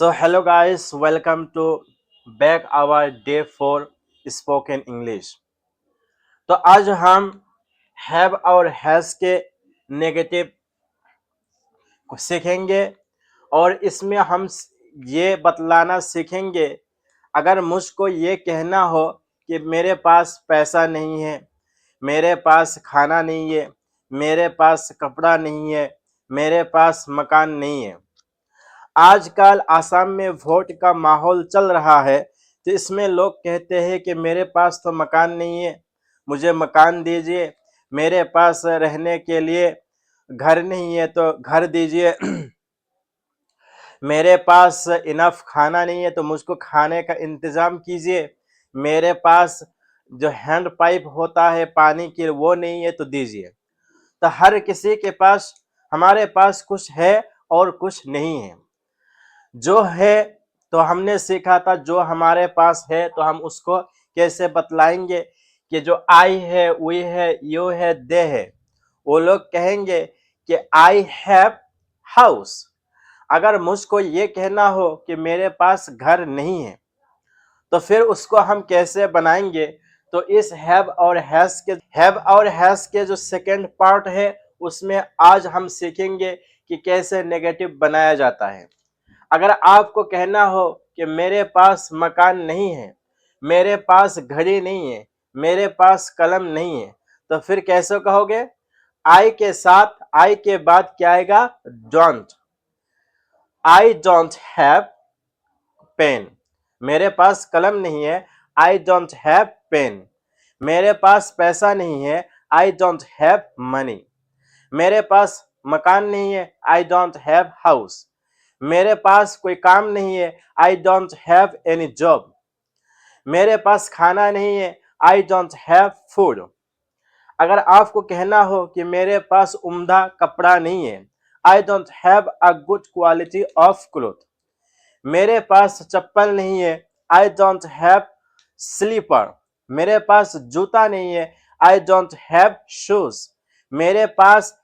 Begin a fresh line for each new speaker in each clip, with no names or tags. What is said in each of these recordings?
So hello guys, welcome to back our day 4 spoken English। तो आज हम have और हैज के नेगेटिव को सीखेंगे और इसमें हम ये बतलाना सीखेंगे। अगर मुझको ये कहना हो कि मेरे पास पैसा नहीं है, मेरे पास खाना नहीं है, मेरे पास कपड़ा नहीं है, मेरे पास मकान नहीं है। आजकल आसाम में वोट का माहौल चल रहा है, तो इसमें लोग कहते हैं कि मेरे पास तो मकान नहीं है, मुझे मकान दीजिए। मेरे पास रहने के लिए घर नहीं है तो घर दीजिए। मेरे पास इनफ खाना नहीं है तो मुझको खाने का इंतजाम कीजिए। मेरे पास जो हैंड पाइप होता है पानी की वो नहीं है तो दीजिए। तो हर किसी के पास, हमारे पास कुछ है और कुछ नहीं है। जो है तो हमने सीखा था, जो हमारे पास है तो हम उसको कैसे बतलाएंगे कि जो आई है, वी है, यू है, दे है। वो लोग कहेंगे कि आई हैव हाउस। अगर मुझको ये कहना हो कि मेरे पास घर नहीं है, तो फिर उसको हम कैसे बनाएंगे? तो इस हैव और हैज के जो सेकंड पार्ट है उसमें आज हम सीखेंगे कि कैसे नेगेटिव बनाया जाता है। अगर आपको कहना हो कि मेरे पास मकान नहीं है, मेरे पास घड़ी नहीं है, मेरे पास कलम नहीं है, तो फिर कैसे कहोगे? आई के साथ, आई के बाद क्या आएगा? Don't. I don't have pen. मेरे पास कलम नहीं है, आई डोंट हैव पेन। मेरे पास पैसा नहीं है, आई डोंट हैव मनी। मेरे पास मकान नहीं है, आई डोंट हैव हाउस। मेरे पास कोई काम नहीं है, I don't have any job. मेरे पास खाना नहीं है, आई डोंट हैव फूड। अगर आपको कहना हो कि मेरे पास उम्दा कपड़ा नहीं है, I don't have a good quality of cloth. मेरे पास चप्पल नहीं है, आई डोंट हैव स्लीपर। मेरे पास जूता नहीं है, आई डोंट हैव शूज। मेरे पास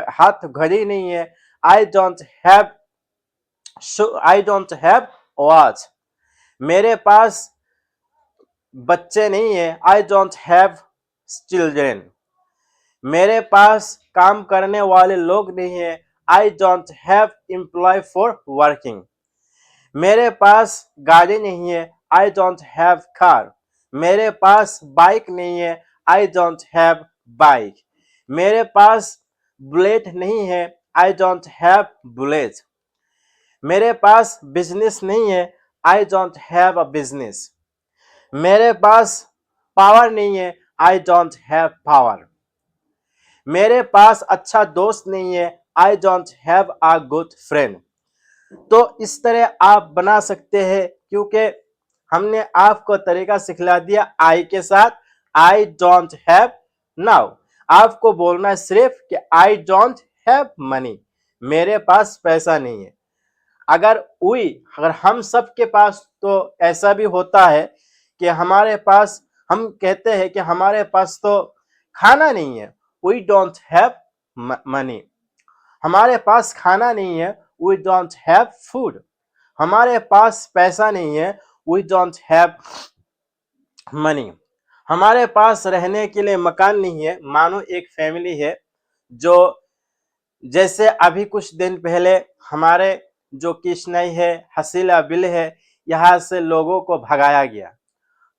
हाथ घड़ी नहीं है, आई डोंट हैव वॉच। मेरे पास बच्चे नहीं है, आई डोंट हैव चिल्ड्रेन। मेरे पास काम करने वाले लोग नहीं है, I don't have employ for working. मेरे पास गाड़ी नहीं है, आई डोंट हैव कार। मेरे पास बाइक नहीं है, आई डोंट हैव बाइक। मेरे पास बुलेट नहीं है, आई डोंट हैव बुलेट। मेरे पास बिजनेस नहीं है, I don't have a business. मेरे पास पावर नहीं है, आई डोंट हैव पावर। मेरे पास अच्छा दोस्त नहीं है, I don't have a good friend. तो इस तरह आप बना सकते हैं, क्योंकि हमने आपको तरीका सिखला दिया आई के साथ। आई डोंट हैव। नाउ आपको बोलना है सिर्फ कि आई डोंट हैव मनी, मेरे पास पैसा नहीं है। अगर हम सब के पास, तो ऐसा भी होता है कि हमारे पास, हम कहते हैं कि हमारे पास तो खाना नहीं है, वी डोंट हैव मनी। हमारे पास खाना नहीं है, वी डोंट हैव फूड। हमारे पास पैसा नहीं है, वी डोंट हैव मनी। हमारे पास रहने के लिए मकान नहीं है। मानो एक फैमिली है, जो जैसे अभी कुछ दिन पहले हमारे जो किशनई है, हसीला बिल है, यहाँ से लोगों को भगाया गया,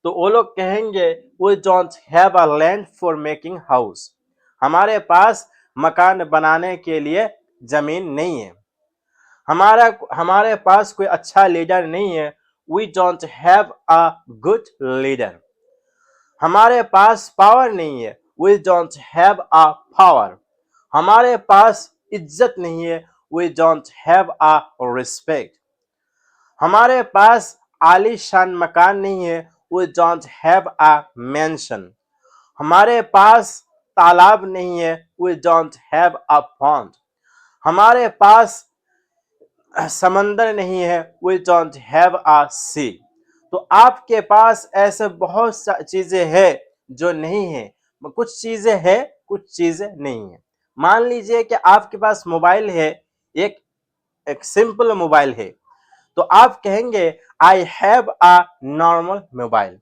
तो वो लोग कहेंगे we don't have a land for making house. हमारे पास मकान बनाने के लिए जमीन नहीं है। हमारे पास कोई अच्छा लीडर नहीं है, we don't have a good leader. हमारे पास पावर नहीं है, we don't have a power. हमारे पास इज्जत नहीं है, we don't have a respect. हमारे पास आलीशान मकान नहीं है, we don't have a mansion. हमारे पास तालाब नहीं है, we don't have a pond. हमारे पास समंदर नहीं है, we don't have a sea. तो आपके पास ऐसे बहुत सा चीजें हैं जो नहीं है। कुछ चीजें हैं, कुछ चीजें नहीं है। मान लीजिए कि आपके पास मोबाइल है, एक एक सिंपल मोबाइल है, तो आप कहेंगे आई हैव अ नॉर्मल मोबाइल।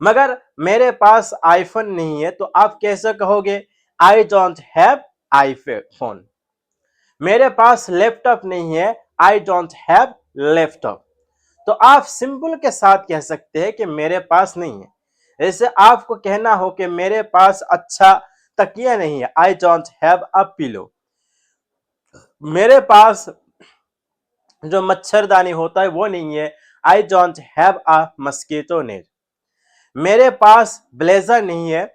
मगर मेरे पास आईफोन नहीं है तो आप कैसे कहोगे आई डोंट हैव आईफोन। मेरे पास लैपटॉप नहीं है आई डोंट हैव लैपटॉप। तो आप सिंपल के साथ कह सकते हैं कि मेरे पास नहीं है। जैसे आपको कहना हो कि मेरे पास अच्छा तकिया नहीं है I don't have a pillow. मेरे पास जो मच्छरदानी होता है वो नहीं है I don't have a mosquito net. मेरे पास ब्लेजर नहीं है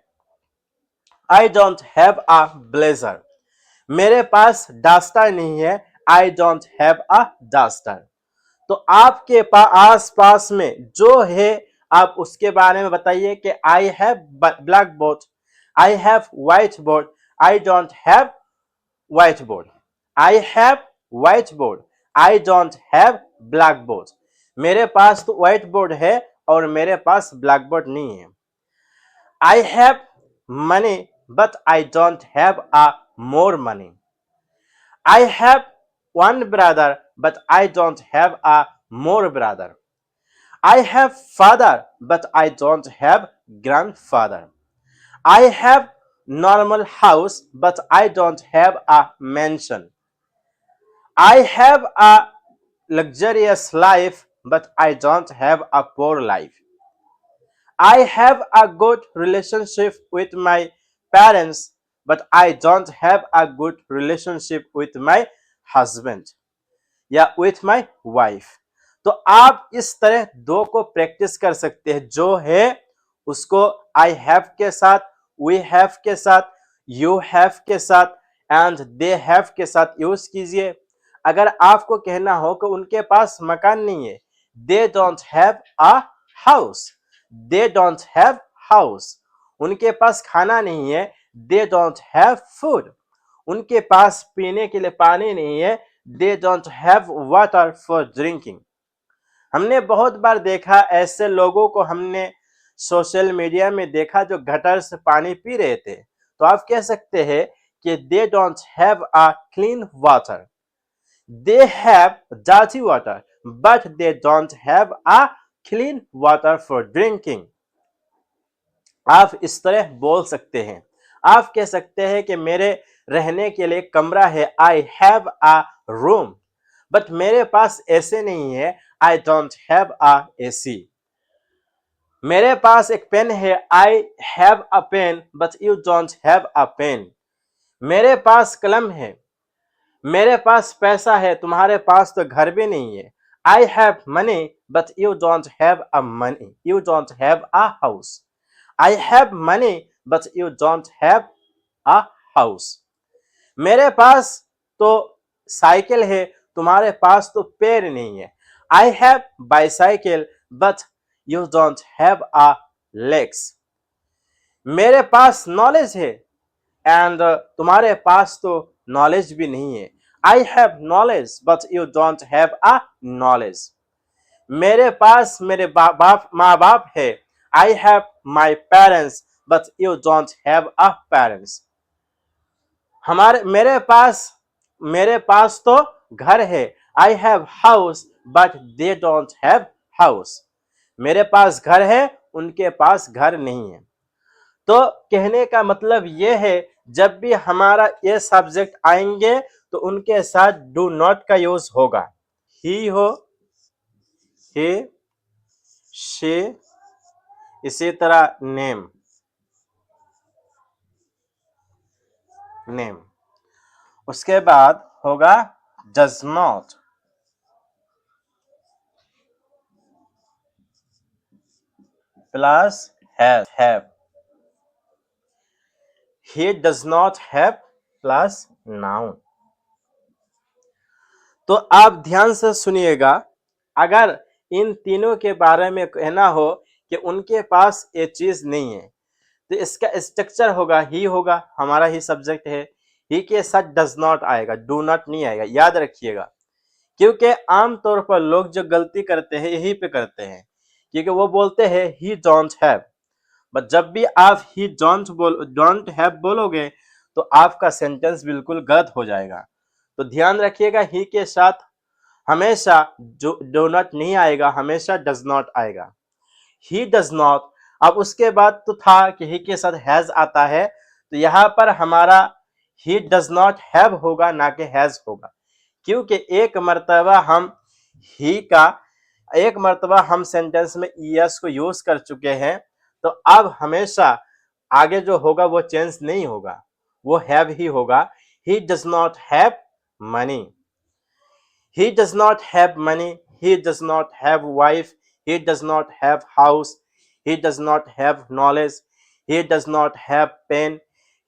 I don't have a blazer. मेरे पास डस्टर नहीं है I don't have a duster. तो आपके आस पास में जो है आप उसके बारे में बताइए कि I have black board, I have white board, I don't have white board, I have white board, I don't have black board. मेरे पास तो व्हाइट बोर्ड है और मेरे पास ब्लैक बोर्ड नहीं है। I have money but I don't have a more money. I have one brother, but I don't have a more brother. I have father, but I don't have grandfather. I have normal house, but I don't have a mansion. I have a luxurious life, but I don't have a poor life. I have a good relationship with my parents, but I don't have a good relationship with my husband. या with my wife. तो आप इस तरह दो को practice कर सकते हैं। जो है उसको आई हैव के साथ, वी हैव के साथ, यू हैव के साथ एंड दे हैव के साथ यूज कीजिए। अगर आपको कहना हो कि उनके पास मकान नहीं है, they don't have a house, they don't have house. उनके पास खाना नहीं है, दे डोंट हैव फूड। उनके पास पीने के लिए पानी नहीं है, they don't have water for drinking. हमने बहुत बार देखा ऐसे लोगों को, हमने सोशल मीडिया में देखा जो गटर से पानी पी रहे थे। तो आप कह सकते हैं कि they don't have a clean water, they have dirty water but they don't have a clean water for drinking. आप इस तरह बोल सकते हैं। आप कह सकते हैं कि मेरे रहने के लिए कमरा है, I have a room, but मेरे पास एसी नहीं है, I don't have a AC. मेरे पास एक पेन है, I have a pen but you don't have a pen. मेरे पास कलम है, मेरे पास पैसा है, तुम्हारे पास तो घर भी नहीं है। I have money but you don't have a money, you don't have a house. I have money but you don't have a house. मेरे पास तो साइकिल है, तुम्हारे पास तो पैर नहीं है। I have bicycle but you don't have a legs. मेरे पास knowledge है एंड तुम्हारे पास तो नॉलेज भी नहीं है। I have knowledge but you don't have a knowledge. मेरे पास मेरे माँ बाप है, I have my parents but you don't have a parents. मेरे पास तो घर है, I have house but they don't have house. मेरे पास घर है, उनके पास घर नहीं है। तो कहने का मतलब यह है जब भी हमारा ये सब्जेक्ट आएंगे तो उनके साथ डू नॉट का यूज होगा। ही हो, he, she, इसी तरह नेम, नेम। उसके बाद होगा does not, plus have. he does not have plus noun. तो आप ध्यान से सुनिएगा, अगर इन तीनों के बारे में कहना हो कि उनके पास ये चीज नहीं है तो इसका स्ट्रक्चर होगा ही, होगा हमारा ही सब्जेक्ट है। ही के साथ डज नॉट आएगा, डू नॉट नहीं आएगा, याद रखिएगा। क्योंकि आमतौर पर लोग जो गलती करते हैं यही पे करते हैं, क्योंकि वो बोलते हैं ही डोंट हैव, बट जब भी आप ही डोंट हैव बोलोगे तो आपका सेंटेंस बिल्कुल गलत हो जाएगा। तो ध्यान रखिएगा, ही के साथ हमेशा डो नॉट नहीं आएगा, हमेशा डज नॉट आएगा। ही डज नॉट, अब उसके बाद तो था कि ही के साथ हैज आता है, तो यहाँ पर हमारा ही डज नॉट हैव होगा, ना कि हैज होगा, क्योंकि एक मर्तबा हम सेंटेंस में ईएस को यूज कर चुके हैं, तो अब हमेशा आगे जो होगा वो चेंज नहीं होगा, वो हैव ही होगा। ही does not have money, he does not have money, he does not have wife, he does not have house, he does not have knowledge, he does not have pen,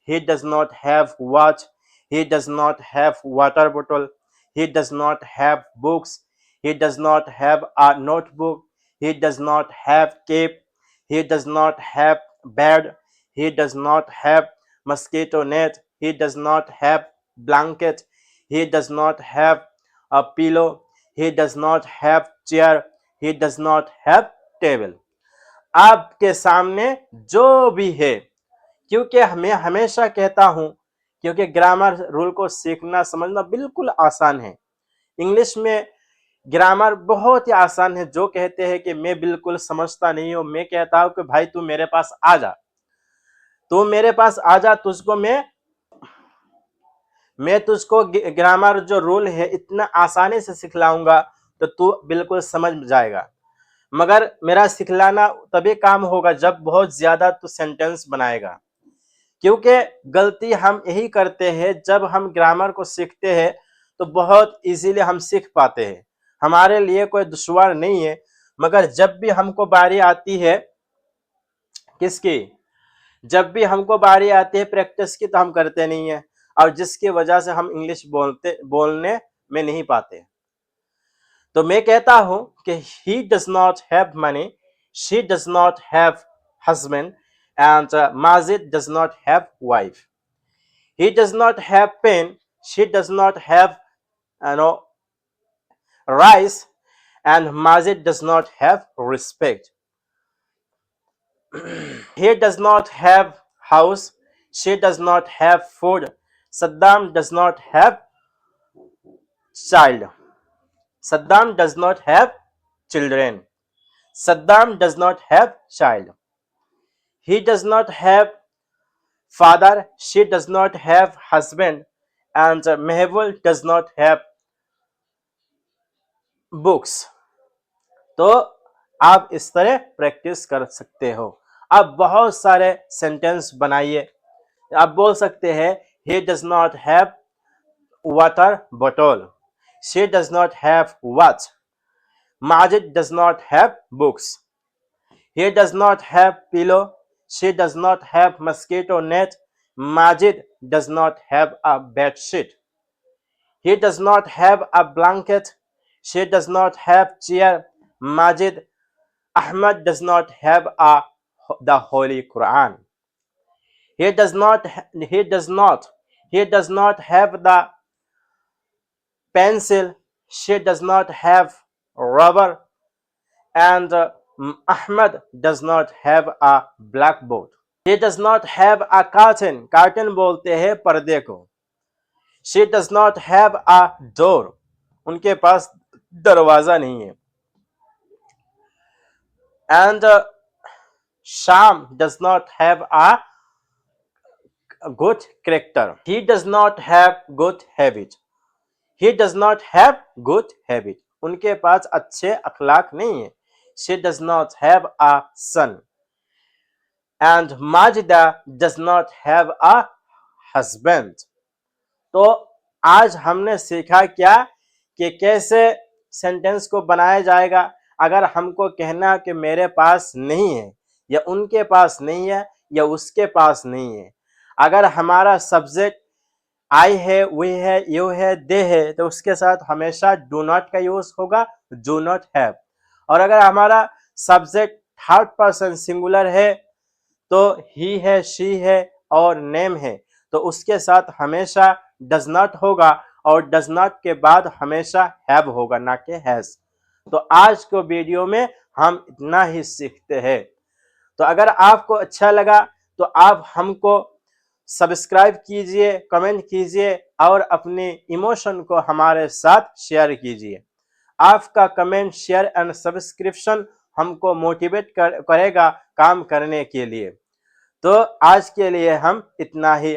he does not have watch, he does not have water bottle, he does not have books, he does not have a notebook, he does not have cape, he does not have bed, he does not have mosquito net, he does not have blanket, he does not have a pillow, he does not have chair, he does not have table। आपके सामने जो भी है, क्योंकि मैं हमेशा कहता हूं, क्योंकि ग्रामर रूल को सीखना समझना बिल्कुल आसान है। इंग्लिश में ग्रामर बहुत ही आसान है। जो कहते हैं कि मैं बिल्कुल समझता नहीं हूं, मैं कहता हूं कि भाई तू मेरे पास आ जा, तू मेरे पास आ जा, मैं तुझको ग्रामर जो रूल है इतना आसानी से सिखलाऊंगा तो तू बिल्कुल समझ जाएगा। मगर मेरा सिखलाना तभी काम होगा जब बहुत ज्यादा तू सेंटेंस बनाएगा, क्योंकि गलती हम यही करते हैं, जब हम ग्रामर को सीखते हैं तो बहुत इजीली हम सीख पाते हैं, हमारे लिए कोई दुश्वार नहीं है। मगर जब भी हमको बारी आती है किसकी, जब भी हमको बारी आती है प्रैक्टिस की, तो हम करते नहीं है, और जिसकी वजह से हम इंग्लिश बोलने में नहीं पाते। तो मैं कहता हूं कि he does not have money, she does not have husband, and Majid does not have wife. He does not have pen, she does not have rice, and Majid does not have respect. He does not have house, she does not have food, Saddam does not have child, Saddam does not have children, Saddam does not have child. He does not have father, she does not have husband, and Mehbul does not have books। तो आप इस तरह practice कर सकते हो। अब बहुत सारे सेंटेंस बनाइए। आप बोल सकते हैं he does not have water bottle, she does not have watch, Majid does not have books, he does not have pillow, she does not have mosquito net, Majid does not have a bed sheet, he does not have a blanket, she does not have chair, Majid Ahmad does not have the Holy Quran. He does not have the pencil. She does not have rubber, and Ahmad does not have a blackboard. He does not have a curtain. Curtain बोलते हैं पर्दे को। She does not have a door. उनके पास दरवाजा नहीं है। And Sham does not have a good character. He does not have good habit. He does not have good habit. उनके पास अच्छे अखलाक नहीं है। She does not have a son. And Majida does not have a husband. तो आज हमने सीखा क्या कि कैसे सेंटेंस को बनाया जाएगा। अगर हमको कहना कि मेरे पास नहीं है, या उनके पास नहीं है, या उसके पास नहीं है, अगर हमारा सब्जेक्ट आई है, वी है, यू है, दे है, तो उसके साथ हमेशा डू नॉट का यूज होगा, डू नॉट हैव। और अगर हमारा सब्जेक्ट थर्ड पर्सन सिंगुलर है, तो ही है, शी है और नेम है, तो उसके साथ हमेशा डज नॉट होगा, और डज नॉट के बाद हमेशा हैव होगा, ना कि हैज। तो आज को वीडियो में हम इतना ही सीखते हैं। तो अगर आपको अच्छा लगा तो आप हमको सब्सक्राइब कीजिए, कमेंट कीजिए और अपने इमोशन को हमारे साथ शेयर कीजिए। आपका कमेंट, शेयर एंड सब्सक्रिप्शन हमको मोटिवेट करेगा काम करने के लिए। तो आज के लिए हम इतना ही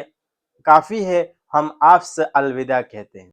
काफ़ी है। हम आपसे अलविदा कहते हैं।